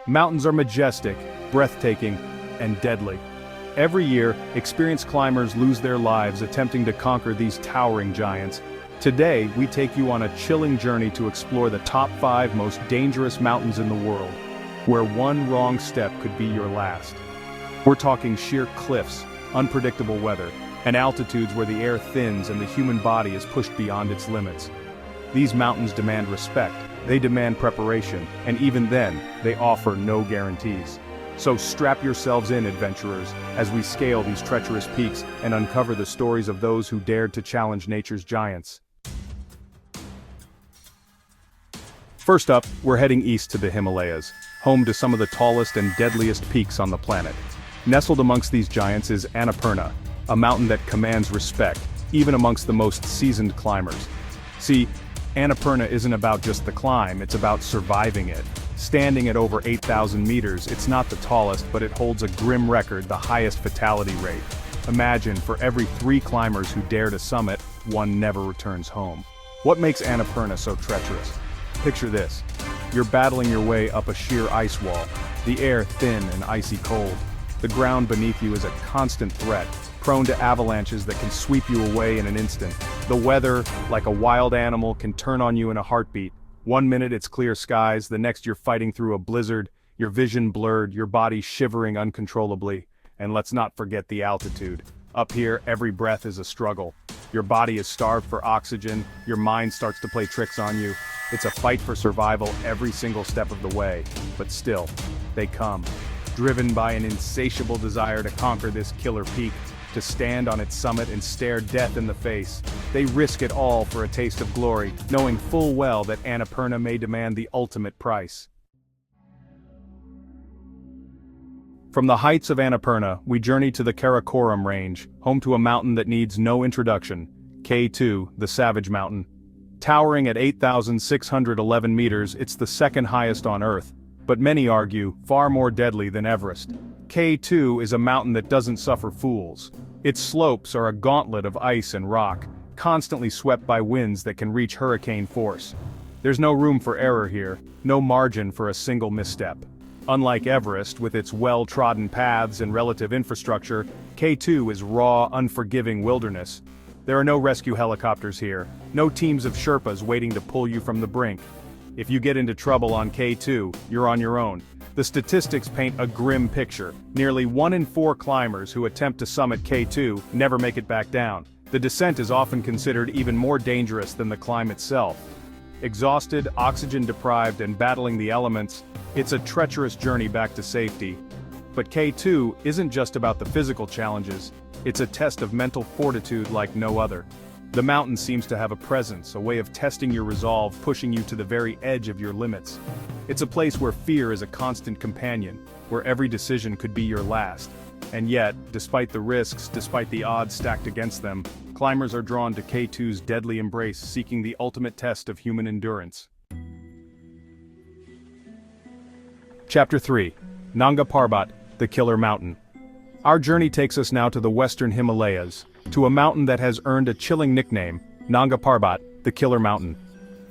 Mountains are majestic, breathtaking, and deadly. Every year, experienced climbers lose their lives attempting to conquer these towering giants. Today, we take you on a chilling journey to explore the top 5 most dangerous mountains in the world, where one wrong step could be your last. We're talking sheer cliffs, unpredictable weather, and altitudes where the air thins and the human body is pushed beyond its limits. These mountains demand respect, they demand preparation, and even then, they offer no guarantees. So strap yourselves in, adventurers, as we scale these treacherous peaks and uncover the stories of those who dared to challenge nature's giants. First up, we're heading east to the Himalayas, home to some of the tallest and deadliest peaks on the planet. Nestled amongst these giants is Annapurna, a mountain that commands respect, even amongst the most seasoned climbers. See, Annapurna isn't about just the climb, it's about surviving it. Standing at over 8,000 meters, it's not the tallest, but it holds a grim record, the highest fatality rate. Imagine, for every 3 climbers who dare to summit, 1 never returns home. What makes Annapurna so treacherous? Picture this. You're battling your way up a sheer ice wall, the air thin and icy cold. The ground beneath you is a constant threat, prone to avalanches that can sweep you away in an instant. The weather, like a wild animal, can turn on you in a heartbeat. One minute it's clear skies, the next you're fighting through a blizzard, your vision blurred, your body shivering uncontrollably. And let's not forget the altitude. Up here, every breath is a struggle. Your body is starved for oxygen, your mind starts to play tricks on you. It's a fight for survival every single step of the way. But still, they come. Driven by an insatiable desire to conquer this killer peak, to stand on its summit and stare death in the face. They risk it all for a taste of glory, knowing full well that Annapurna may demand the ultimate price. From the heights of Annapurna, we journey to the Karakoram Range, home to a mountain that needs no introduction, K2, the Savage Mountain. Towering at 8,611 meters, it's the second highest on Earth, but many argue, far more deadly than Everest. K2 is a mountain that doesn't suffer fools. Its slopes are a gauntlet of ice and rock, constantly swept by winds that can reach hurricane force. There's no room for error here, no margin for a single misstep. Unlike Everest, with its well-trodden paths and relative infrastructure, K2 is raw, unforgiving wilderness. There are no rescue helicopters here, no teams of Sherpas waiting to pull you from the brink. If you get into trouble on K2, you're on your own. The statistics paint a grim picture. Nearly 1 in 4 climbers who attempt to summit K2 never make it back down. The descent is often considered even more dangerous than the climb itself. Exhausted, oxygen-deprived, and battling the elements, it's a treacherous journey back to safety. But K2 isn't just about the physical challenges, it's a test of mental fortitude like no other. The mountain seems to have a presence, a way of testing your resolve, pushing you to the very edge of your limits. It's a place where fear is a constant companion, where every decision could be your last. And yet, despite the risks, despite the odds stacked against them, climbers are drawn to K2's deadly embrace, seeking the ultimate test of human endurance. Chapter 3. Nanga Parbat, the Killer Mountain. Our journey takes us now to the western Himalayas, to a mountain that has earned a chilling nickname, Nanga Parbat, the Killer Mountain.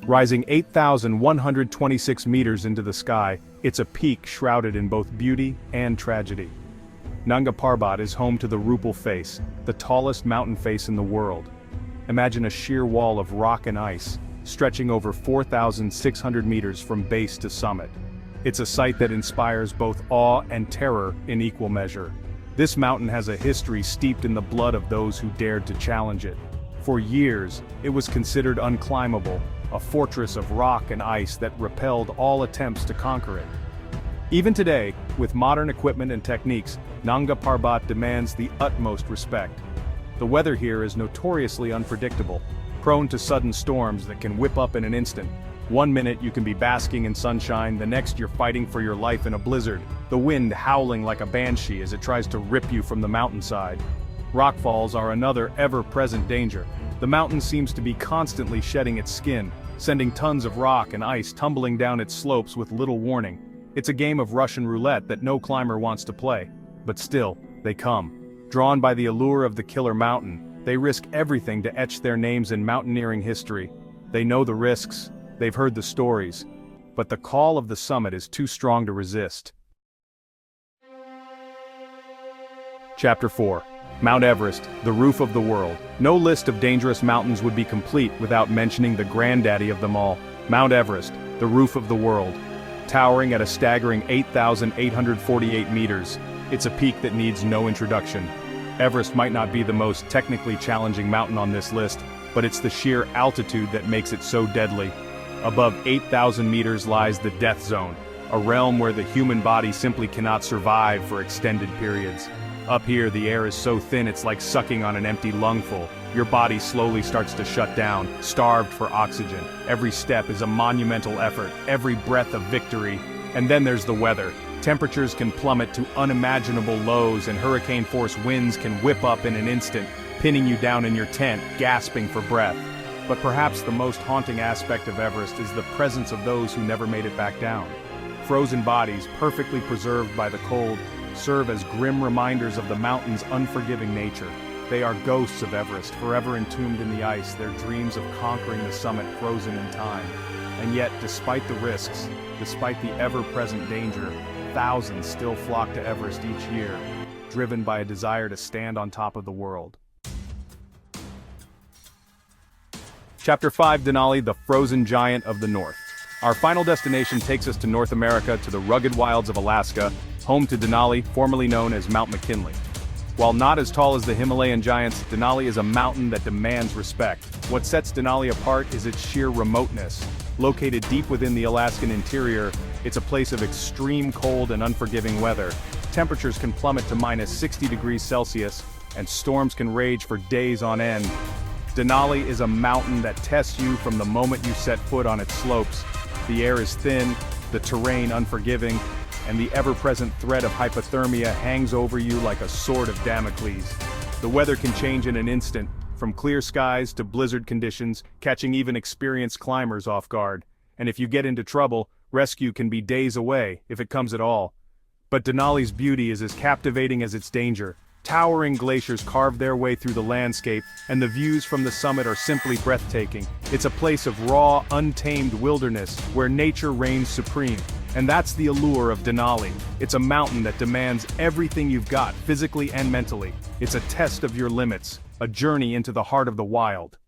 Rising 8,126 meters into the sky, it's a peak shrouded in both beauty and tragedy. Nanga Parbat is home to the Rupal Face, the tallest mountain face in the world. Imagine a sheer wall of rock and ice, stretching over 4,600 meters from base to summit. It's a sight that inspires both awe and terror in equal measure. This mountain has a history steeped in the blood of those who dared to challenge it. For years, it was considered unclimbable, a fortress of rock and ice that repelled all attempts to conquer it. Even today, with modern equipment and techniques, Nanga Parbat demands the utmost respect. The weather here is notoriously unpredictable, prone to sudden storms that can whip up in an instant. One minute you can be basking in sunshine, the next you're fighting for your life in a blizzard, the wind howling like a banshee as it tries to rip you from the mountainside. Rockfalls are another ever-present danger. The mountain seems to be constantly shedding its skin, sending tons of rock and ice tumbling down its slopes with little warning. It's a game of Russian roulette that no climber wants to play. But still, they come. Drawn by the allure of the killer mountain, they risk everything to etch their names in mountaineering history. They know the risks, they've heard the stories. but the call of the summit is too strong to resist. Chapter 4. Mount Everest, the roof of the world. No list of dangerous mountains would be complete without mentioning the granddaddy of them all. Mount Everest, the roof of the world. Towering at a staggering 8,848 meters, it's a peak that needs no introduction. Everest might not be the most technically challenging mountain on this list, but it's the sheer altitude that makes it so deadly. Above 8,000 meters lies the death zone, a realm where the human body simply cannot survive for extended periods. Up here, the air is so thin it's like sucking on an empty lungful. Your body slowly starts to shut down, starved for oxygen. Every step is a monumental effort, every breath a victory. And then there's the weather. Temperatures can plummet to unimaginable lows, and hurricane-force winds can whip up in an instant, pinning you down in your tent, gasping for breath. But perhaps the most haunting aspect of Everest is the presence of those who never made it back down. Frozen bodies, perfectly preserved by the cold, serve as grim reminders of the mountain's unforgiving nature. They are ghosts of Everest, forever entombed in the ice, their dreams of conquering the summit frozen in time. And yet, despite the risks, despite the ever-present danger, thousands still flock to Everest each year, driven by a desire to stand on top of the world. Chapter 5. Denali, the frozen giant of the north. Our final destination takes us to North America, to the rugged wilds of Alaska, home to Denali, formerly known as Mount McKinley. While not as tall as the Himalayan giants, Denali is a mountain that demands respect. What sets Denali apart is its sheer remoteness. Located deep within the Alaskan interior, it's a place of extreme cold and unforgiving weather. Temperatures can plummet to minus 60 degrees Celsius, and storms can rage for days on end. Denali is a mountain that tests you from the moment you set foot on its slopes. The air is thin, the terrain unforgiving, and the ever-present threat of hypothermia hangs over you like a sword of Damocles. The weather can change in an instant, from clear skies to blizzard conditions, catching even experienced climbers off guard. And if you get into trouble, rescue can be days away, if it comes at all. But Denali's beauty is as captivating as its danger. Towering glaciers carve their way through the landscape, and the views from the summit are simply breathtaking. It's a place of raw, untamed wilderness, where nature reigns supreme. And that's the allure of Denali. It's a mountain that demands everything you've got, physically and mentally. It's a test of your limits, a journey into the heart of the wild.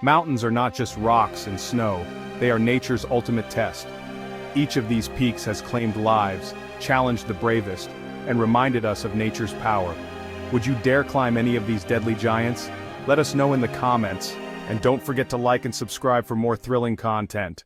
Mountains are not just rocks and snow, they are nature's ultimate test. Each of these peaks has claimed lives, challenged the bravest, and reminded us of nature's power. Would you dare climb any of these deadly giants? Let us know in the comments, and don't forget to like and subscribe for more thrilling content.